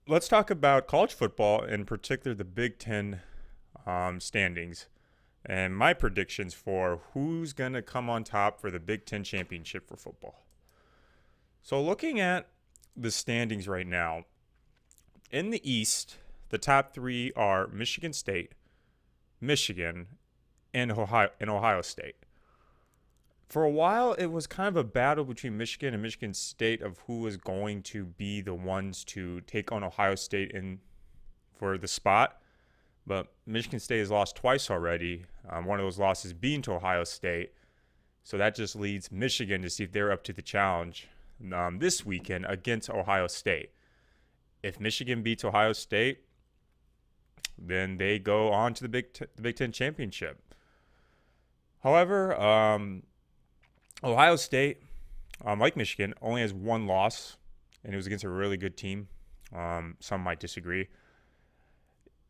let's talk about college football, in particular the Big Ten standings, and my predictions for who's going to come on top for the Big Ten championship for football. So, looking at the standings right now, in the East, the top three are Michigan State, Michigan, and Ohio State. For a while, it was kind of a battle between Michigan and Michigan State of who was going to be the ones to take on Ohio State in for the spot. But Michigan State has lost twice already. One of those losses being to Ohio State. So that just leads Michigan to see if they're up to the challenge this weekend against Ohio State. If Michigan beats Ohio State, then they go on to the Big Ten championship. However, Ohio State, like Michigan, only has one loss, and it was against a really good team. Some might disagree.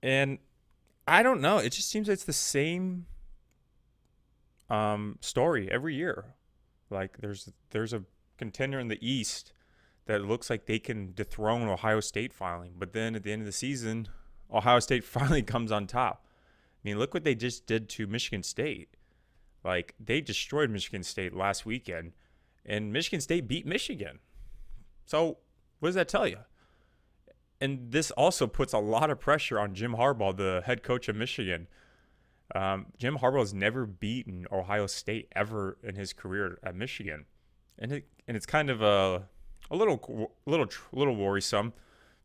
And I don't know. It just seems it's the same story every year. Like there's a contender in the East that looks like they can dethrone Ohio State finally, but then at the end of the season, Ohio State finally comes on top. I mean, look what they just did to Michigan State. Like they destroyed Michigan State last weekend, and Michigan State beat Michigan. So what does that tell you? And this also puts a lot of pressure on Jim Harbaugh, the head coach of Michigan. Jim Harbaugh has never beaten Ohio State ever in his career at Michigan, and it's kind of a little worrisome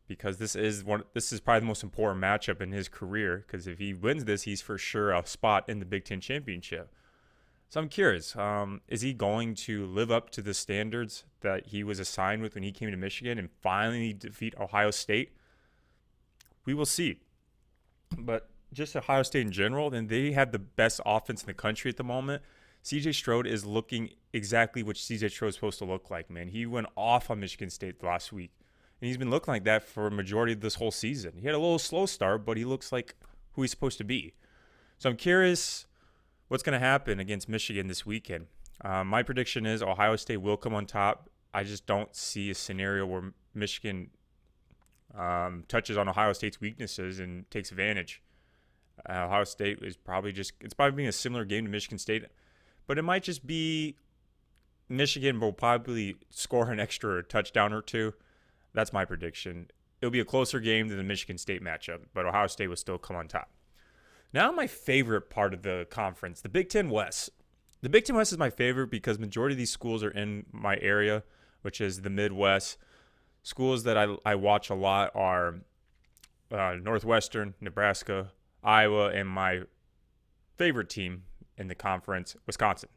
because this is probably the most important matchup in his career. Because if he wins this, he's for sure a spot in the Big Ten championship. So I'm curious, is he going to live up to the standards that he was assigned with when he came to Michigan and finally defeat Ohio State? We will see. But just Ohio State in general, then they have the best offense in the country at the moment. CJ Stroud is looking exactly what CJ Stroud is supposed to look like, man. He went off on Michigan State last week. And he's been looking like that for a majority of this whole season. He had a little slow start, but he looks like who he's supposed to be. So I'm curious what's going to happen against Michigan this weekend. My prediction is Ohio State will come on top. I just don't see a scenario where Michigan touches on Ohio State's weaknesses and takes advantage. Ohio State is it's probably being a similar game to Michigan State, but it might just be Michigan will probably score an extra touchdown or two. That's my prediction. It'll be a closer game than the Michigan State matchup, but Ohio State will still come on top. Now my favorite part of the conference, the Big Ten West. The Big Ten West is my favorite because majority of these schools are in my area, which is the Midwest. Schools that I watch a lot are Northwestern, Nebraska, Iowa, and my favorite team in the conference, Wisconsin.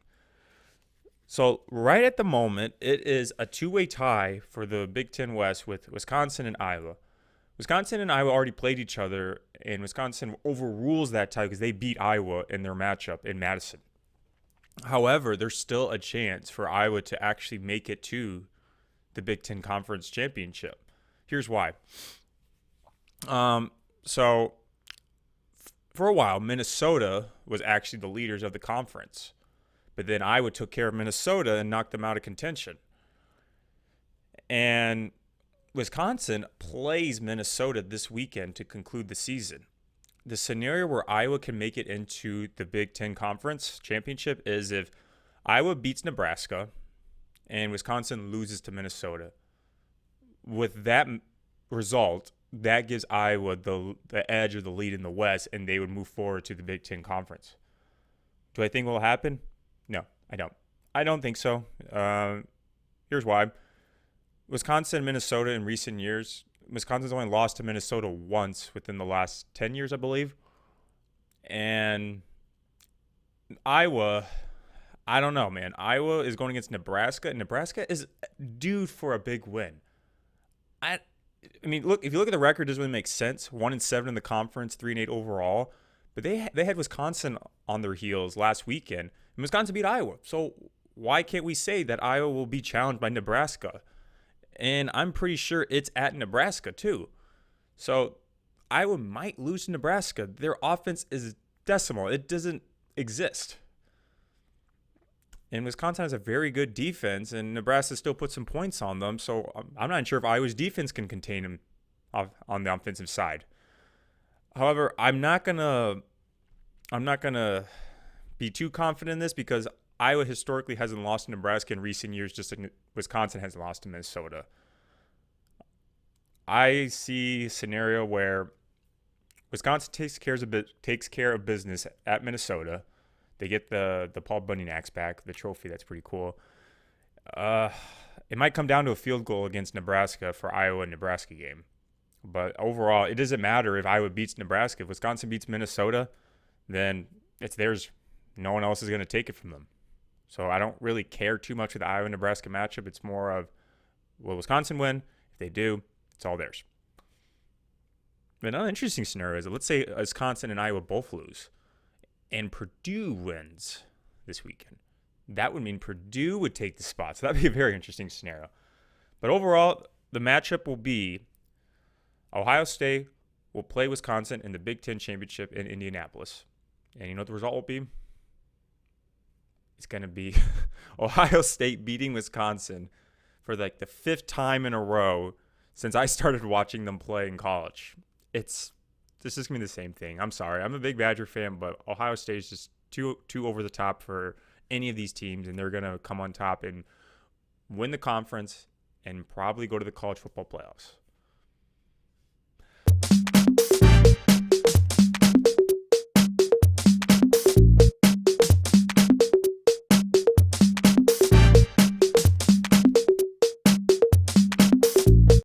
So right at the moment, it is a two-way tie for the Big Ten West with Wisconsin and Iowa. Wisconsin and Iowa already played each other, and Wisconsin overrules that tie because they beat Iowa in their matchup in Madison. However, there's still a chance for Iowa to actually make it to the Big Ten Conference Championship. Here's why. So for a while, Minnesota was actually the leaders of the conference. But then Iowa took care of Minnesota and knocked them out of contention. And Wisconsin plays Minnesota this weekend to conclude the season. The scenario where Iowa can make it into the Big Ten Conference Championship is if Iowa beats Nebraska and Wisconsin loses to Minnesota. With that result, that gives Iowa the edge or the lead in the West, and they would move forward to the Big Ten Conference. Do I think it will happen? No, I don't. I don't think so. Here's why. Wisconsin and Minnesota in recent years, Wisconsin's only lost to Minnesota once within the last 10 years, I believe. And Iowa, I don't know, man. Iowa is going against Nebraska, and Nebraska is due for a big win. I mean, look, if you look at the record, it doesn't really make sense. 1-7 in the conference, 3-8 overall. But they had Wisconsin on their heels last weekend, and Wisconsin beat Iowa. So why can't we say that Iowa will be challenged by Nebraska? And I'm pretty sure it's at Nebraska too. So Iowa might lose to Nebraska. Their offense is decimal. It doesn't exist. And Wisconsin has a very good defense, and Nebraska still put some points on them. So I'm not sure if Iowa's defense can contain them on the offensive side. However, I'm not gonna be too confident in this because Iowa historically hasn't lost to Nebraska in recent years, just like Wisconsin hasn't lost to Minnesota. I see a scenario where Wisconsin takes care of business at Minnesota. They get the Paul Bunyan axe back, the trophy. That's pretty cool. It might come down to a field goal against Nebraska for Iowa Nebraska game. But overall, it doesn't matter if Iowa beats Nebraska. If Wisconsin beats Minnesota, then it's theirs. No one else is going to take it from them. So I don't really care too much with the Iowa-Nebraska matchup. It's more of, will Wisconsin win? If they do, it's all theirs. But another interesting scenario is, let's say Wisconsin and Iowa both lose, and Purdue wins this weekend. That would mean Purdue would take the spot. So that'd be a very interesting scenario. But overall, the matchup will be Ohio State will play Wisconsin in the Big Ten Championship in Indianapolis. And you know what the result will be? It's going to be Ohio State beating Wisconsin for like the 5th time in a row since I started watching them play in college. This is going to be the same thing. I'm sorry. I'm a big Badger fan, but Ohio State is just too over the top for any of these teams, and they're going to come on top and win the conference and probably go to the college football playoffs.